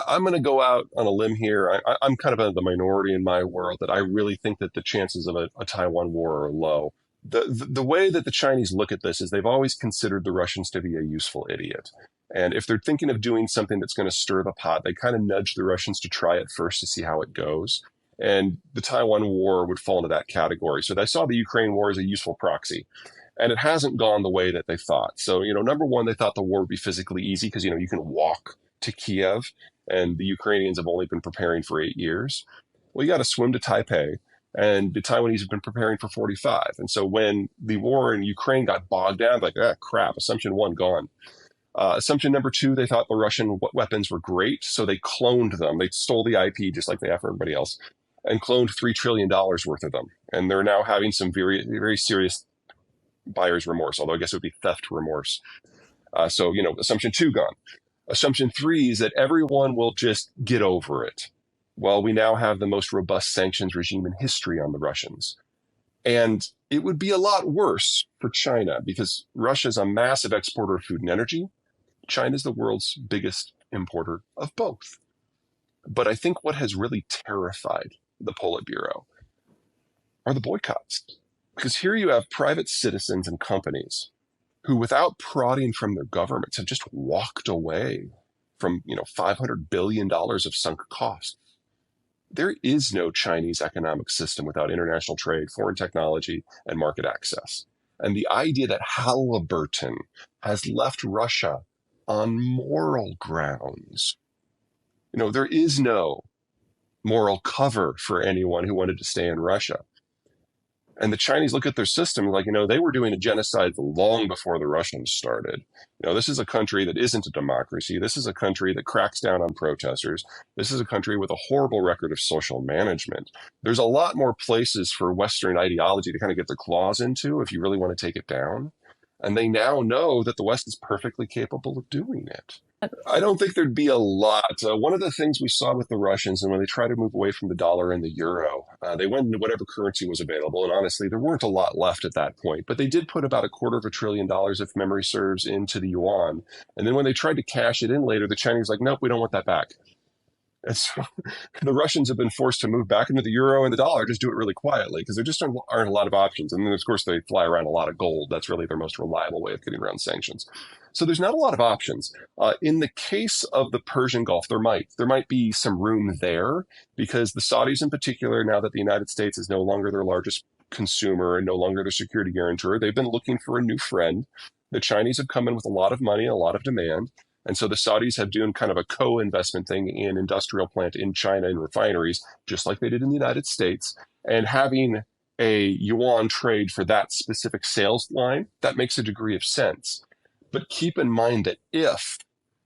I'm going to go out on a limb here. I'm kind of the minority in my world that I really think that the chances of a Taiwan war are low. The way that the Chinese look at this is they've always considered the Russians to be a useful idiot. And if they're thinking of doing something that's going to stir the pot, they kind of nudge the Russians to try it first to see how it goes. And the Taiwan war would fall into that category. So they saw the Ukraine war as a useful proxy. And it hasn't gone the way that they thought. So, number one, they thought the war would be physically easy because, you can walk to Kiev, and the Ukrainians have only been preparing for 8 years. Well, you got to swim to Taipei, and the Taiwanese have been preparing for 45. And so when the war in Ukraine got bogged down, like, crap, assumption one gone. Assumption number two, they thought the Russian weapons were great, so they cloned them. They stole the IP just like they have for everybody else, and cloned $3 trillion worth of them. And they're now having some very, very serious buyer's remorse, although I guess it would be theft remorse. So, assumption two gone. Assumption three is that everyone will just get over it. Well, we now have the most robust sanctions regime in history on the Russians. And it would be a lot worse for China because Russia is a massive exporter of food and energy. China is the world's biggest importer of both. But I think what has really terrified the Politburo are the boycotts. Because here you have private citizens and companies who, without prodding from their governments, have just walked away from, $500 billion of sunk costs. There is no Chinese economic system without international trade, foreign technology, and market access. And the idea that Halliburton has left Russia on moral grounds, there is no moral cover for anyone who wanted to stay in Russia. And the Chinese look at their system like, they were doing a genocide long before the Russians started. This is a country that isn't a democracy. This is a country that cracks down on protesters. This is a country with a horrible record of social management. There's a lot more places for Western ideology to kind of get their claws into if you really want to take it down. And they now know that the West is perfectly capable of doing it. I don't think there'd be a lot. One of the things we saw with the Russians, and when they tried to move away from the dollar and the euro, they went into whatever currency was available. And honestly, there weren't a lot left at that point. But they did put about $250 billion, if memory serves, into the yuan. And then when they tried to cash it in later, the Chinese were like, nope, we don't want that back. And so the Russians have been forced to move back into the euro and the dollar, just do it really quietly because there just aren't a lot of options. And then, of course, they fly around a lot of gold. That's really their most reliable way of getting around sanctions. So there's not a lot of options. In the case of the Persian Gulf, there might be some room there because the Saudis in particular, now that the United States is no longer their largest consumer and no longer their security guarantor, they've been looking for a new friend. The Chinese have come in with a lot of money and a lot of demand. And so the Saudis have done kind of a co-investment thing in industrial plant in China and refineries, just like they did in the United States. And having a yuan trade for that specific sales line, that makes a degree of sense. But keep in mind that if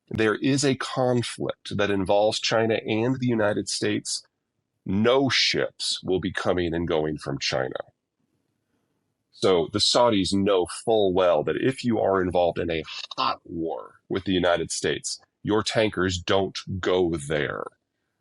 there is a conflict that involves China and the United States, no ships will be coming and going from China. So the Saudis know full well that if you are involved in a hot war with the United States, your tankers don't go there.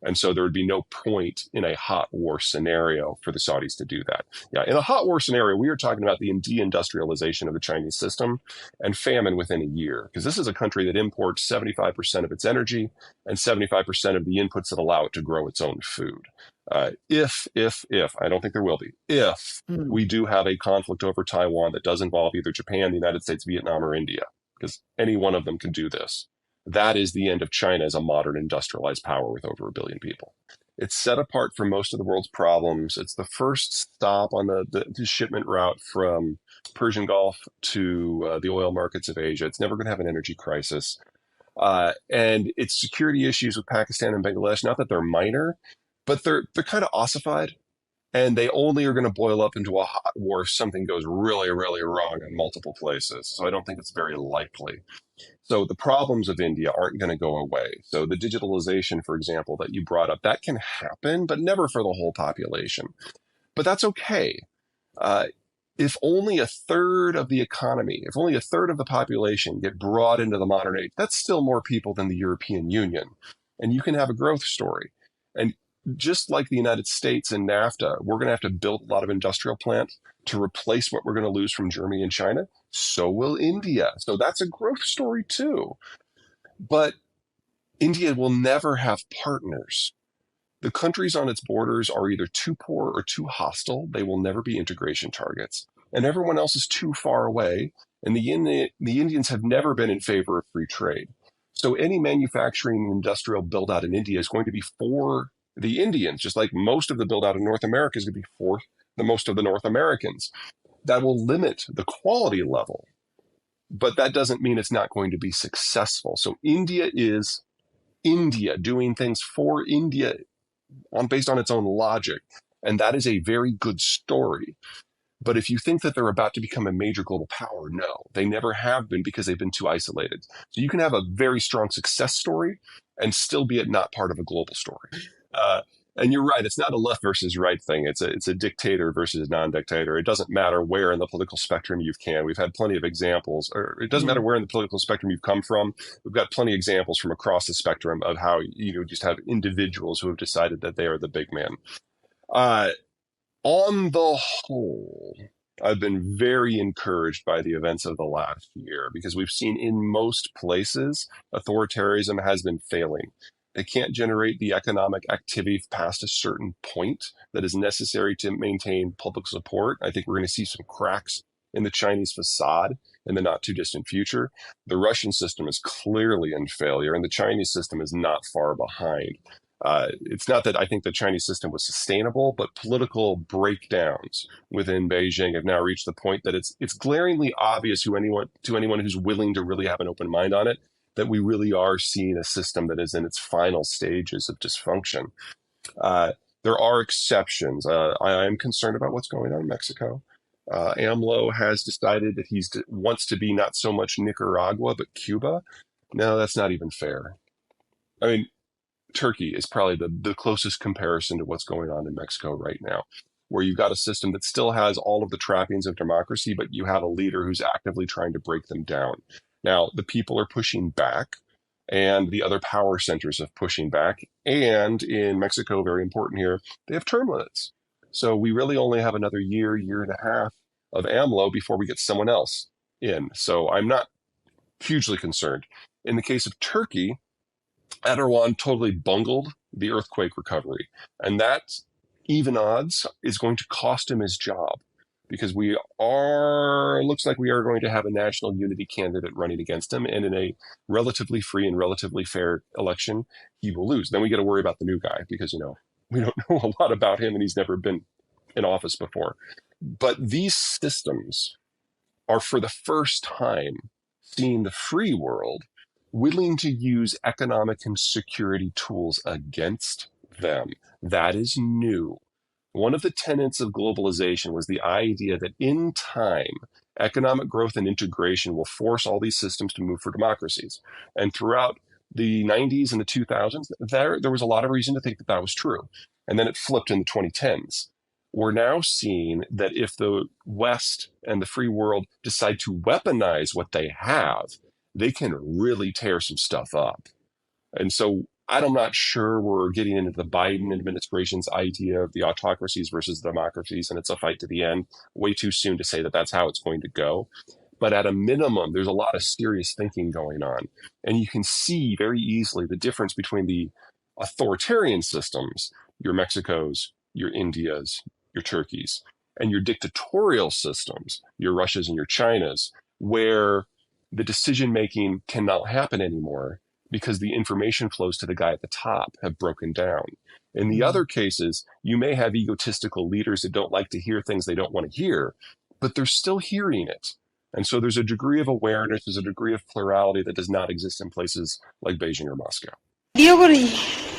And so there would be no point in a hot war scenario for the Saudis to do that. Yeah, in a hot war scenario, we are talking about the deindustrialization of the Chinese system and famine within a year, because this is a country that imports 75% of its energy and 75% of the inputs that allow it to grow its own food. If, I don't think there will be, if we do have a conflict over Taiwan that does involve either Japan, the United States, Vietnam, or India, because any one of them can do this, that is the end of China as a modern industrialized power with over 1 billion people. It's set apart from most of the world's problems. It's the first stop on the shipment route from Persian Gulf to the oil markets of Asia. It's never going to have an energy crisis. And its security issues with Pakistan and Bangladesh, not that they're minor, but they're kind of ossified, and they only are going to boil up into a hot war if something goes really, really wrong in multiple places. So I don't think it's very likely. So the problems of India aren't going to go away. So the digitalization, for example, that you brought up, that can happen, but never for the whole population. But that's okay. If only a third of the economy, if only a third of the population get brought into the modern age, that's still more people than the European Union. And you can have a growth story. And just like the United States and NAFTA, we're going to have to build a lot of industrial plants to replace what we're going to lose from Germany and China. So will India. So that's a growth story too. But India will never have partners. The countries on its borders are either too poor or too hostile. They will never be integration targets. And everyone else is too far away. And the Indians have never been in favor of free trade. So any manufacturing and industrial build out in India is going to be for the Indians, just like most of the build out in North America is going to be for the most of the North Americans. That will limit the quality level, but that doesn't mean it's not going to be successful. So India is India doing things for India based on its own logic. And that is a very good story. But if you think that they're about to become a major global power, no, they never have been because they've been too isolated. So you can have a very strong success story and still be it not part of a global story. Uh, and you're right; it's not a left versus right thing. It's a dictator versus non-dictator. It doesn't matter where in the political spectrum you can. We've had plenty of examples, or it doesn't matter where in the political spectrum you've come from. We've got plenty of examples from across the spectrum of how you just have individuals who have decided that they are the big man. Uh, on the whole, I've been very encouraged by the events of the last year because we've seen in most places authoritarianism has been failing. They can't generate the economic activity past a certain point that is necessary to maintain public support. I think we're going to see some cracks in the Chinese facade in the not too distant future. The Russian system is clearly in failure, and the Chinese system is not far behind. It's not that I think the Chinese system was sustainable, but political breakdowns within Beijing have now reached the point that it's glaringly obvious to anyone who's willing to really have an open mind on it that we really are seeing a system that is in its final stages of dysfunction. Uh, there are exceptions. I am concerned about what's going on in Mexico. AMLO has decided that he wants to be not so much Nicaragua, but Cuba. No, that's not even fair. I mean, Turkey is probably the closest comparison to what's going on in Mexico right now, where you've got a system that still has all of the trappings of democracy, but you have a leader who's actively trying to break them down. Now, the people are pushing back, and the other power centers are pushing back. And in Mexico, very important here, they have term limits. So we really only have another year and a half of AMLO before we get someone else in. So I'm not hugely concerned. In the case of Turkey, Erdogan totally bungled the earthquake recovery. And that, even odds, is going to cost him his job because looks like we are going to have a national unity candidate running against him. And in a relatively free and relatively fair election, he will lose. Then we got to worry about the new guy because, we don't know a lot about him and he's never been in office before. But these systems are for the first time seeing the free world willing to use economic and security tools against them. That is new. One of the tenets of globalization was the idea that in time, economic growth and integration will force all these systems to move for democracies. And throughout the 90s and the 2000s, there was a lot of reason to think that that was true. And then it flipped in the 2010s. We're now seeing that if the West and the free world decide to weaponize what they have, they can really tear some stuff up. And so I'm not sure we're getting into the Biden administration's idea of the autocracies versus the democracies, and it's a fight to the end. Way too soon to say that that's how it's going to go. But at a minimum, there's a lot of serious thinking going on. And you can see very easily the difference between the authoritarian systems, your Mexicos, your Indias, your Turkeys, and your dictatorial systems, your Russias and your Chinas, where the decision making cannot happen anymore because the information flows to the guy at the top have broken down. In the other cases, you may have egotistical leaders that don't like to hear things they don't want to hear, but they're still hearing it. And so there's a degree of awareness, there's a degree of plurality that does not exist in places like Beijing or Moscow. Io vorrei